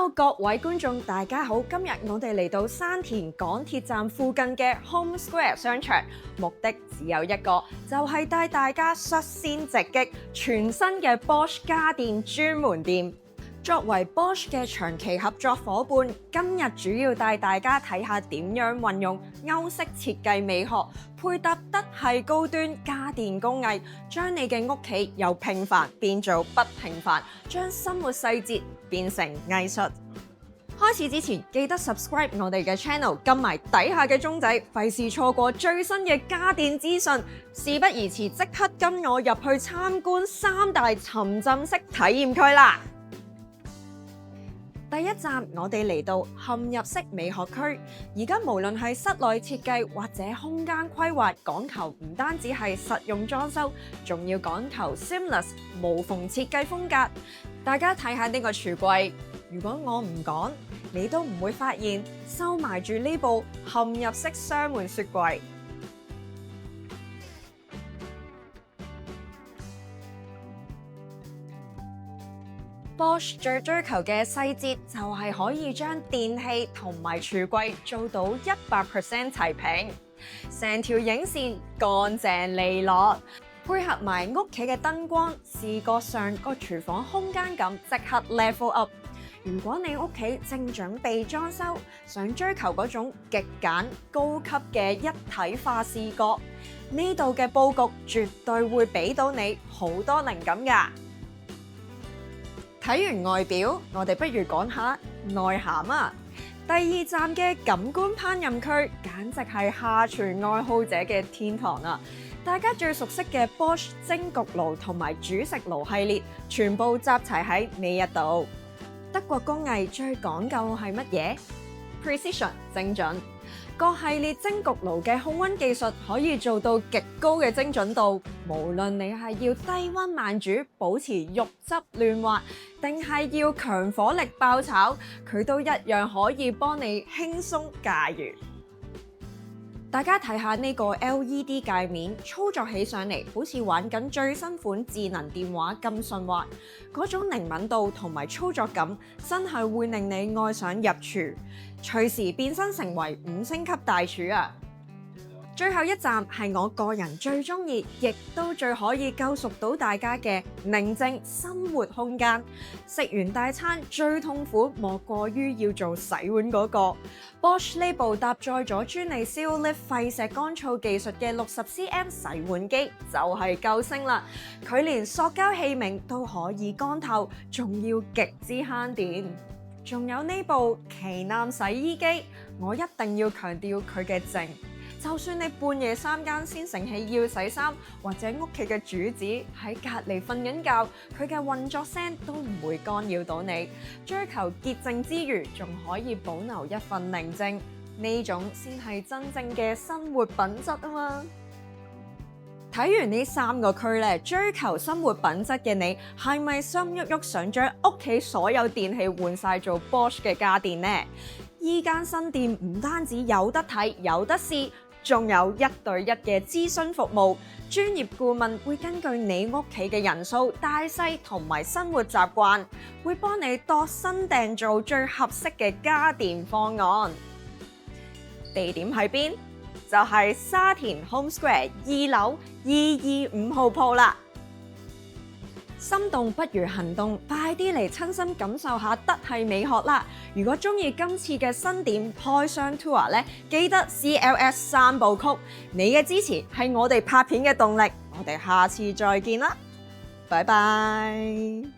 Hello， 各位觀眾，大家好！今日我哋嚟到山田港鐵站附近嘅 Home Square 商場，目的只有一個，就係帶大家率先直擊全新嘅 Bosch 家電專門店。作為 Bosch 嘅長期合作夥伴，今日主要帶大家睇下點樣運用歐式設計美學，配搭德系高端家電工藝，將你嘅屋企由平凡變做不平凡，將生活細節變成藝術。開始之前，記得 subscribe 我哋嘅 channel， 撳埋底下嘅鐘仔，費事錯過最新嘅家電資訊。事不宜遲，即刻跟我入去參觀3大沉浸式體驗區啦！第一站，我哋嚟到嵌入式美學區。而家無論係室內設計或者空間規劃，講求唔單止係實用裝修，仲要講求 seamless 無縫設計風格。大家睇下呢個櫥櫃，如果我唔講，你都唔會發現收埋住呢部嵌入式雙門雪櫃。Bosch 最追求嘅細節就係可以將電器同埋櫥櫃做到100% 齊平，成條影線乾淨利落，配合埋屋企嘅燈光，視覺上個廚房空間感即刻 level up。如果你屋企正準備裝修，想追求嗰種極簡高級嘅一體化視覺，呢度嘅佈局絕對會俾到你好多靈感㗎。睇完外表，我哋不如講下內涵啊！第二站嘅感官烹飪區，簡直係下廚愛好者嘅天堂啊！大家最熟悉嘅 Bosch 蒸焗爐同埋煮食爐系列，全部集齊喺呢一度。德國工藝最講究係乜嘢？ Precision 精準。各系列蒸焗爐嘅控溫技術可以做到極高嘅精準度，無論你係要低溫慢煮保持肉汁嫩滑，定係要強火力爆炒，佢都一樣可以幫你輕鬆駕馭。大家睇下呢個 LED 界面，操作起上嚟好似玩緊最新款智能電話咁順滑，嗰種靈敏度同埋操作感真係會令你愛上入廚，隨時變身成為5星級大廚啊！最後一站係我個人最鍾意，亦都最可以救贖到大家嘅寧靜生活空間。食完大餐最痛苦莫過於要做洗碗嗰個。Bosch 呢部搭載咗專利 Zeolift 廢石乾燥技術嘅60cm 洗碗機就係救星啦！佢連塑膠器皿都可以乾透，仲要極之慳電。仲有呢部旗艦洗衣機，我一定要強調佢嘅靜。就算你半夜3更先醒起要洗衫，或者屋企嘅主子喺隔離瞓緊覺，佢嘅運作聲都唔會干擾到你。追求潔淨之餘，仲可以保留一份寧靜，呢種先係真正嘅生活品質啊嘛！睇完呢3個區咧，追求生活品質嘅你，係咪心喐喐想將屋企所有電器換晒做 Bosch 嘅家電呢？依間新店唔單止有得睇有得試，仲有1對1嘅諮詢服務，專業顧問會根據你屋企嘅人數、大細同埋生活習慣，會幫你度身訂造最合適嘅家電方案。地點喺邊？就係沙田 Home Square 2樓225號鋪啦。心動不如行動，快啲嚟親身感受下德系美學啦！如果鍾意今次嘅新店開箱 tour 咧，記得 CLS 3部曲，你嘅支持係我哋拍片嘅動力。我哋下次再見啦，拜拜。